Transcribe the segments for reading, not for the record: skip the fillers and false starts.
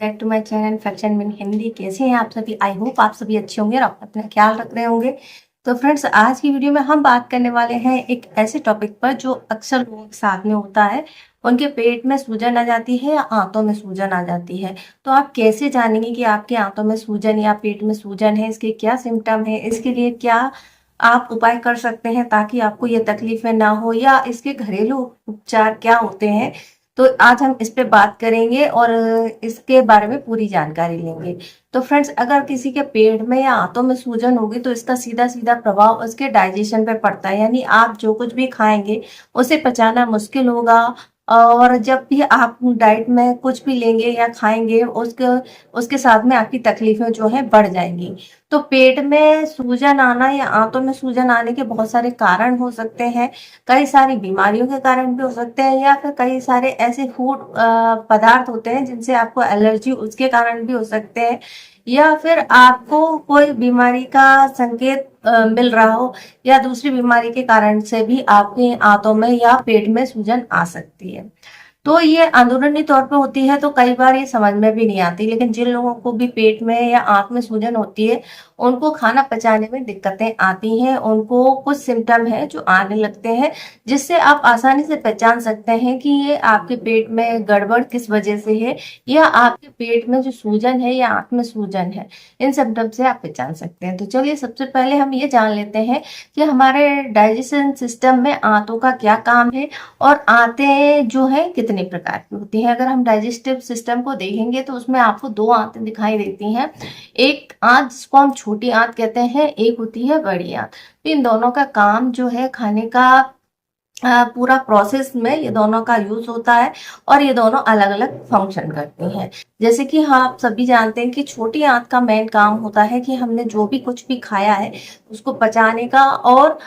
Back to my channel फैक्शन विन हिंदी। कैसे हैं आप सभी? आई होप आप सभी अच्छे होंगे और अपना ख्याल रख रहे होंगे। तो फ्रेंड्स, आज की वीडियो में हम बात करने वाले हैं एक ऐसे टॉपिक पर जो अक्सर लोगों के साथ में होता है। उनके पेट में सूजन आ जाती है या आंतों में सूजन आ जाती है। तो आप कैसे जानेंगे कि आपके आंतों में सूजन या पेट में सूजन है? इसके क्या सिम्टम है? इसके लिए क्या आप उपाय कर सकते हैं ताकि आपको ये तकलीफें ना हो, या इसके घरेलू उपचार क्या होते हैं? तो आज हम इस पे बात करेंगे और इसके बारे में पूरी जानकारी लेंगे। तो फ्रेंड्स, अगर किसी के पेट में या आंतों में सूजन होगी तो इसका सीधा सीधा प्रभाव उसके डाइजेशन पे पड़ता है, यानी आप जो कुछ भी खाएंगे उसे पचाना मुश्किल होगा। और जब भी आप डाइट में कुछ भी लेंगे या खाएंगे उसके उसके साथ में आपकी तकलीफें जो है बढ़ जाएंगी। तो पेट में सूजन आना या आंतों में सूजन आने के बहुत सारे कारण हो सकते हैं। कई सारी बीमारियों के कारण भी हो सकते हैं, या फिर कई सारे ऐसे फूड पदार्थ होते हैं जिनसे आपको एलर्जी, उसके कारण भी हो सकते हैं। या फिर आपको कोई बीमारी का संकेत मिल रहा हो, या दूसरी बीमारी के कारण से भी आपके आंतों में या पेट में सूजन आ सकती है। तो ये अंदरूनी तौर पे होती है तो कई बार ये समझ में भी नहीं आती, लेकिन जिन लोगों को भी पेट में या आंत में सूजन होती है उनको खाना पचाने में दिक्कतें आती हैं। उनको कुछ सिम्टम है जो आने लगते हैं, जिससे आप आसानी से पहचान सकते हैं कि ये आपके पेट में गड़बड़ किस वजह से है, या आपके पेट में जो सूजन है या आंत में सूजन है। इन सिम्टम से आप पहचान सकते हैं। तो चलिए, सबसे पहले हम ये जान लेते हैं कि हमारे डाइजेशन सिस्टम में आंतों का क्या काम है और आंतें जो है कितने प्रकार की होती हैं। अगर हम डाइजेस्टिव सिस्टम को देखेंगे तो उसमें आपको दो आंतें दिखाई देती हैं। एक आंत जिसको हम छोटी आंत कहते हैं, एक होती है बड़ी आंत। तो इन दोनों का काम जो है, खाने का पूरा प्रोसेस में ये दोनों का यूज होता है, और ये दोनों अलग अलग फंक्शन करती हैं। जैसे कि हाँ, आप सभी जानते हैं कि छोटी आंत का मेन काम होता है कि हमने जो भी कुछ भी खाया है उसको पचाने का, और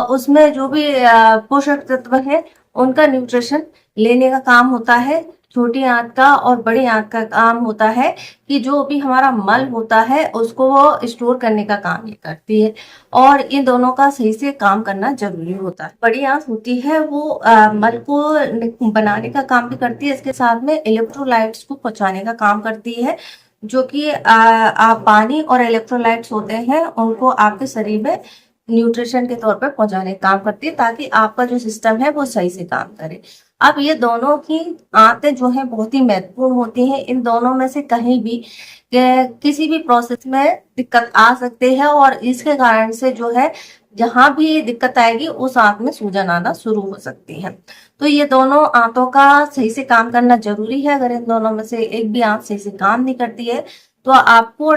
उसमें जो भी पोषक तत्व है उनका न्यूट्रिशन लेने का काम होता है। छोटी आंत का और बड़ी आंत का काम होता है कि जो भी हमारा मल होता है उसको वो स्टोर करने का काम ये करती है, और इन दोनों का सही से काम करना जरूरी होता है। बड़ी आंत होती है वो मल को बनाने का काम भी करती है, इसके साथ में इलेक्ट्रोलाइट्स को पहुंचाने का काम करती है, जो कि पानी और इलेक्ट्रोलाइट्स होते हैं उनको आपके शरीर में न्यूट्रिशन के तौर पर पहुंचाने का काम करती है, ताकि आपका जो सिस्टम है वो सही से काम करे। अब ये दोनों की आंतें जो है बहुत ही महत्वपूर्ण होती हैं। इन दोनों में से कहीं भी किसी भी प्रोसेस में दिक्कत आ सकती है, और इसके कारण से जो है जहां भी दिक्कत आएगी उस आंत में सूजन आना शुरू हो सकती है। तो ये दोनों आंतों का सही से काम करना जरूरी है। अगर इन दोनों में से एक भी आंत सही से काम नहीं करती है तो आपको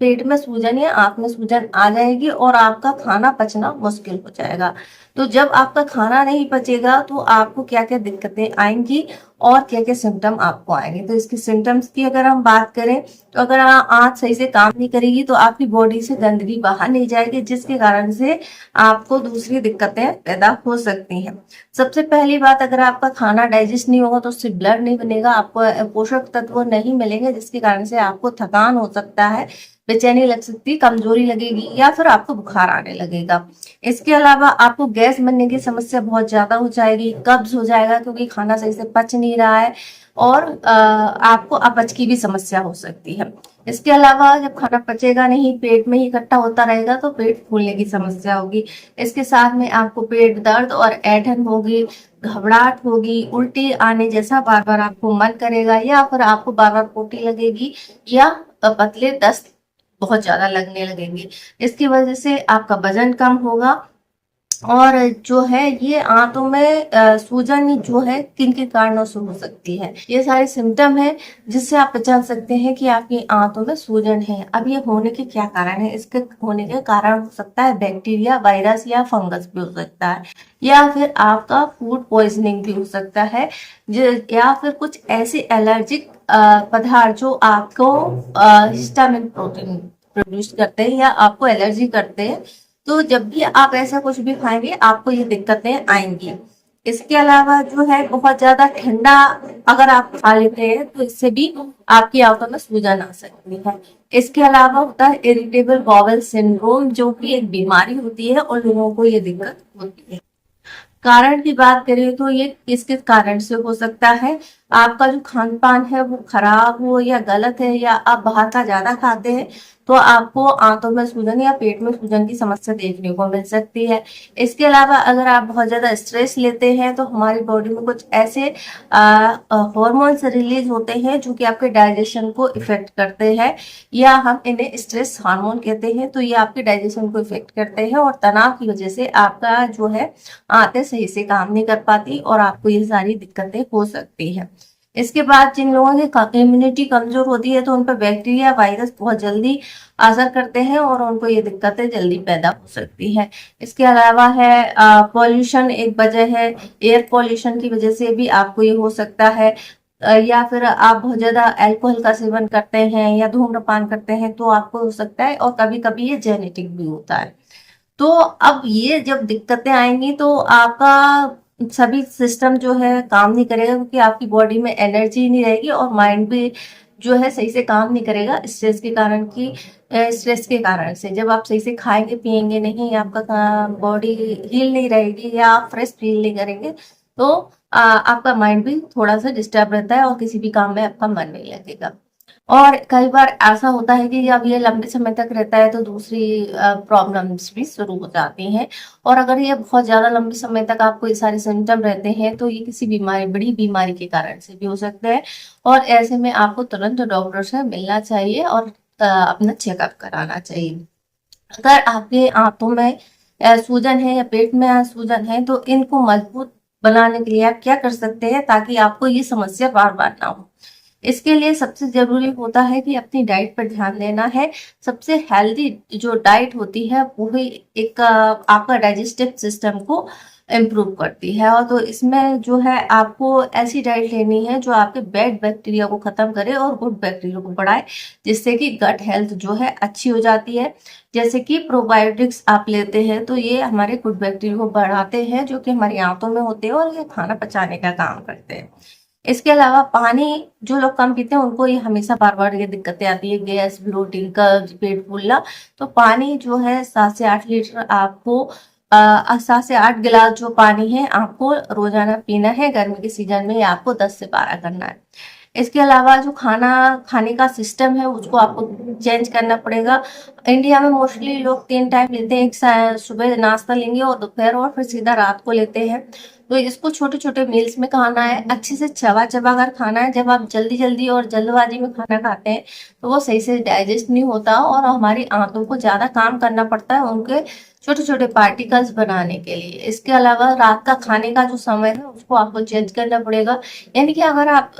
पेट में सूजन या आंत में सूजन आ जाएगी और आपका खाना पचना मुश्किल हो जाएगा। तो जब आपका खाना नहीं पचेगा तो आपको क्या क्या दिक्कतें आएंगी और क्या क्या सिम्टम आपको आएंगे। तो इसके सिम्टम्स की अगर हम बात करें तो अगर आंत सही से काम नहीं करेगी तो आपकी बॉडी से गंदगी बाहर नहीं जाएगी, जिसके कारण से आपको दूसरी दिक्कतें पैदा हो सकती हैं। सबसे पहली बात, अगर आपका खाना डाइजेस्ट नहीं होगा तो उससे ब्लड नहीं बनेगा, आपको पोषक तत्व नहीं मिलेंगे, जिसके कारण से आपको थकान हो सकता है, बेचैनी लग सकती है, कमजोरी लगेगी, या फिर आपको बुखार आने लगेगा। इसके अलावा आपको गैस बनने की समस्या बहुत ज्यादा हो जाएगी, कब्ज हो जाएगा क्योंकि खाना सही से पच नहीं रहा है, और आपको अपच की भी समस्या हो सकती है। इसके अलावा जब खाना पचेगा नहीं, पेट में ही इकट्ठा होता रहेगा तो पेट फूलने की समस्या होगी। इसके साथ में आपको पेट दर्द और ऐंठन होगी, घबराहट होगी, उल्टी आने जैसा बार बार आपको मन करेगा, या फिर आपको बार बार पोटी लगेगी, या पतले दस्त बहुत ज्यादा लगने लगेंगे। इसकी वजह से आपका वजन कम होगा। और जो है ये आंतों में सूजन जो है किन किन कारणों से हो सकती है, ये सारे सिम्टम है जिससे आप पहचान सकते हैं कि आपकी आंतों में सूजन है। अब ये होने के क्या कारण है? इसके होने के कारण हो सकता है बैक्टीरिया, वायरस या फंगस भी हो सकता है, या फिर आपका फूड पॉइजनिंग भी हो सकता है, या फिर कुछ ऐसे एलर्जिक पदार्थ जो आपको हिस्टामिन प्रोटीन प्रोड्यूस करते हैं या आपको एलर्जी करते हैं। तो जब भी आप ऐसा कुछ भी खाएंगे आपको ये दिक्कतें आएंगी। इसके अलावा जो है बहुत ज्यादा ठंडा अगर आप खा लेते हैं तो इससे भी आपकी आंतों में सूजन आ सकती है। इसके अलावा होता है इरिटेबल बाउल सिंड्रोम, जो कि एक बीमारी होती है और लोगों को ये दिक्कत होती है। कारण की बात करें तो ये किस किस कारण से हो सकता है? आपका जो खान पान है वो खराब हो या गलत है, या आप बाहर का ज्यादा खाते हैं, तो आपको आंतों में सूजन या पेट में सूजन की समस्या देखने को मिल सकती है। इसके अलावा अगर आप बहुत ज्यादा स्ट्रेस लेते हैं तो हमारी बॉडी में कुछ ऐसे हॉर्मोन्स रिलीज होते हैं जो कि आपके डाइजेशन को इफेक्ट करते हैं, या हम इन्हें स्ट्रेस हार्मोन कहते हैं। तो ये आपके डाइजेशन को इफेक्ट करते हैं और तनाव की वजह से आपका जो है आंतें सही से काम नहीं कर पाती और आपको ये सारी दिक्कतें हो सकती है। इसके बाद जिन लोगों की इम्यूनिटी कमजोर होती है तो उन पर बैक्टीरिया वायरस बहुत जल्दी असर करते हैं और उनको ये दिक्कतें जल्दी पैदा हो सकती है। इसके अलावा है पॉल्यूशन एक वजह है, एयर पॉल्यूशन की वजह से भी आपको ये हो सकता है। या फिर आप बहुत ज्यादा अल्कोहल का सेवन करते हैं या धूम्रपान करते हैं तो आपको हो सकता है, और कभी कभी ये जेनेटिक भी होता है। तो अब ये जब दिक्कतें आएंगी तो आपका सभी सिस्टम जो है काम नहीं करेगा, क्योंकि आपकी बॉडी में एनर्जी नहीं रहेगी और माइंड भी जो है सही से काम नहीं करेगा स्ट्रेस के कारण से। जब आप सही से खाएंगे पिएंगे नहीं, आपका बॉडी हील नहीं रहेगी या आप फ्रेश फील नहीं करेंगे, तो आपका माइंड भी थोड़ा सा डिस्टर्ब रहता है और किसी भी काम में आपका मन नहीं लगेगा। और कई बार ऐसा होता है कि जब ये लंबे समय तक रहता है तो दूसरी प्रॉब्लम्स भी शुरू हो जाती हैं। और अगर ये बहुत ज्यादा लंबे समय तक आपको ये सारे सिम्टम रहते हैं तो ये किसी बड़ी बीमारी के कारण से भी हो सकते हैं। और ऐसे में आपको तुरंत डॉक्टर से मिलना चाहिए और अपना चेकअप कराना चाहिए। अगर आपके आंतों में सूजन है या पेट में सूजन है तो इनको मजबूत बनाने के लिए आप क्या कर सकते हैं ताकि आपको ये समस्या बार बार ना हो। इसके लिए सबसे जरूरी होता है कि अपनी डाइट पर ध्यान देना है। सबसे हेल्दी जो डाइट होती है वो ही एक आपका डाइजेस्टिव सिस्टम को इम्प्रूव करती है। और तो इसमें जो है आपको ऐसी डाइट लेनी है जो आपके बैड बैक्टीरिया को खत्म करे और गुड बैक्टीरिया को बढ़ाए, जिससे कि गट हेल्थ जो है अच्छी हो जाती है। जैसे कि प्रोबायोटिक्स आप लेते हैं तो ये हमारे गुड बैक्टीरिया को बढ़ाते हैं जो कि हमारी आंतों में होते हैं और ये खाना पचाने का काम करते हैं। इसके अलावा पानी जो लोग कम पीते हैं उनको ये हमेशा बार बार ये दिक्कतें आती है, गैस, ब्लोटिंग, कब्ज, पेट फूलना। तो पानी जो है 7 से 8 लीटर आपको 7 से 8 गिलास जो पानी है आपको रोजाना पीना है। गर्मी के सीजन में आपको 10 से 12 करना है। इसके अलावा जो खाना खाने का सिस्टम है उसको आपको चेंज करना पड़ेगा। इंडिया में मोस्टली लोग 3 टाइम लेते हैं, एक सुबह नाश्ता लेंगे और दोपहर और फिर सीधा रात को लेते हैं। तो इसको छोटे छोटे मील्स में खाना है, अच्छे से चबा चबा कर खाना है। जब आप जल्दी जल्दी और जल्दबाजी में खाना खाते हैं तो वो सही से डाइजेस्ट नहीं होता और हमारी आंतों को ज्यादा काम करना पड़ता है उनके छोटे छोटे पार्टिकल्स बनाने के लिए। इसके अलावा रात का खाने का जो समय है उसको आपको चेंज करना पड़ेगा। यानी कि अगर आप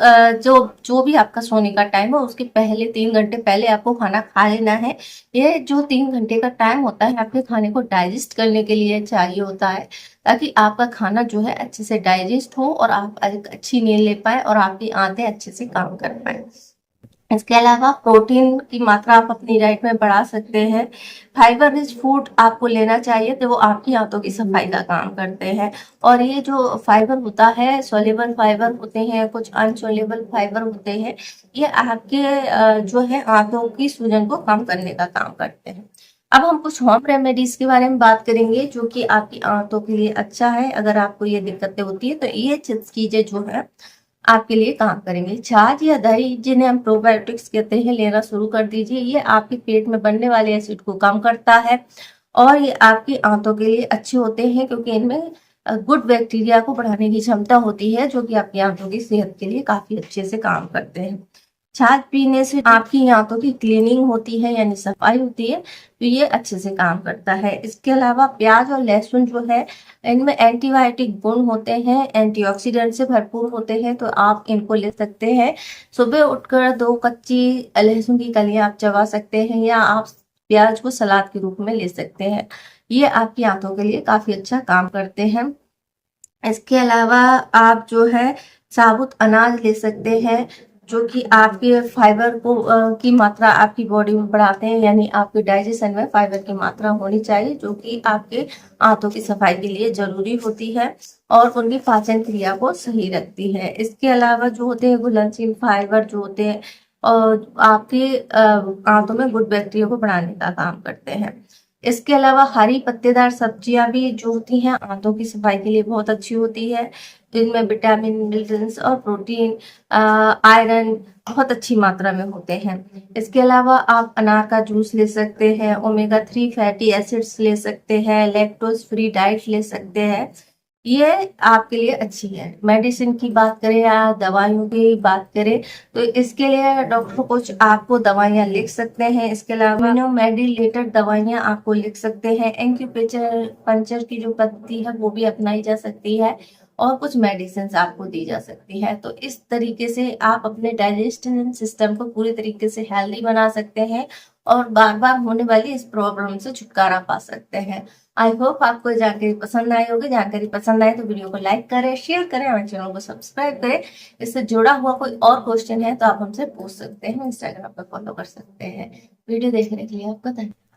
जो जो भी आपका सोने का टाइम है उसके पहले 3 घंटे पहले आपको खाना खा लेना है। ये जो 3 घंटे का टाइम होता है आपके खाने को डाइजेस्ट करने के लिए चाहिए होता है, ताकि आपका खाना जो है अच्छे से डाइजेस्ट हो और आप एक अच्छी नींद ले पाए और आपकी आंतें अच्छे से काम कर पाए। इसके अलावा प्रोटीन की मात्रा आप अपनी डाइट में बढ़ा सकते हैं। फाइबर रिच फूड आपको लेना चाहिए तो वो आपकी आंतों की सफाई का काम करते हैं। और ये जो फाइबर होता है, सोल्यूबल फाइबर होते हैं, कुछ अनसोल्यूबल फाइबर होते हैं, ये आपके जो है आंतों की सूजन को कम करने का काम करते हैं। अब हम कुछ होम रेमेडीज के बारे में बात करेंगे जो कि आपकी आंतों के लिए अच्छा है। अगर आपको ये दिक्कतें होती है तो ये चीजें जो है आपके लिए काम करेंगे। छाछ या दही, जिन्हें हम प्रोबायोटिक्स कहते हैं, लेना शुरू कर दीजिए। ये आपके पेट में बनने वाले एसिड को कम करता है और ये आपकी आंतों के लिए अच्छे होते हैं क्योंकि इनमें गुड बैक्टीरिया को बढ़ाने की क्षमता होती है जो कि आपकी आंतों की सेहत के लिए काफी अच्छे से काम करते हैं। छाछ पीने से आपकी आंतों की क्लीनिंग होती है यानी सफाई होती है, तो ये अच्छे से काम करता है। इसके अलावा प्याज और लहसुन जो है इनमें एंटीबायोटिक गुण होते हैं, एंटीऑक्सीडेंट से भरपूर होते हैं, तो आप इनको ले सकते हैं। सुबह उठकर 2 कच्ची लहसुन की कलियां आप चबा सकते हैं या आप प्याज को सलाद के रूप में ले सकते हैं। ये आपकी आंतों के लिए काफी अच्छा काम करते हैं। इसके अलावा आप जो है साबुत अनाज ले सकते हैं जो कि आपके फाइबर को की मात्रा आपकी बॉडी में बढ़ाते हैं। यानी आपके डाइजेशन में फाइबर की मात्रा होनी चाहिए जो कि आपके आंतों की सफाई के लिए जरूरी होती है और उनकी पाचन क्रिया को सही रखती है। इसके अलावा जो होते हैं घुलनशील फाइबर जो होते हैं और आपके आंतों में गुड बैक्टीरिया को बढ़ाने का काम करते हैं। इसके अलावा हरी पत्तेदार सब्जियां भी जो होती हैं आंतों की सफाई के लिए बहुत अच्छी होती है। इनमें विटामिन, मिनरल्स और प्रोटीन, आयरन बहुत अच्छी मात्रा में होते हैं। इसके अलावा आप अनार का जूस ले सकते हैं, ओमेगा 3 फैटी एसिड्स ले सकते हैं, लैक्टोज फ्री डाइट ले सकते हैं। ये आपके लिए अच्छी है। मेडिसिन की बात करें या दवाइयों की बात करें तो इसके लिए डॉक्टर कुछ आपको दवाइयाँ लिख सकते हैं। इसके अलावा इम्यूनोमेडिलेटेड दवाइयाँ आपको लिख सकते हैं। एक्यूप्रेशर पंचर की जो पद्धति है वो भी अपनाई जा सकती है और कुछ मेडिसिन आपको दी जा सकती है। तो इस तरीके से आप अपने डाइजेशन सिस्टम को पूरी तरीके से हेल्दी बना सकते हैं और बार बार होने वाली इस प्रॉब्लम से छुटकारा पा सकते हैं। आई होप आपको जानकारी पसंद आई होगी। जानकारी पसंद आए तो वीडियो को लाइक करें, शेयर करें, हमारे चैनल को सब्सक्राइब करें। इससे जुड़ा हुआ कोई और क्वेश्चन है तो आप हमसे पूछ सकते हैं, इंस्टाग्राम पर फॉलो कर सकते हैं। वीडियो देखने के लिए आपका धन्यवाद।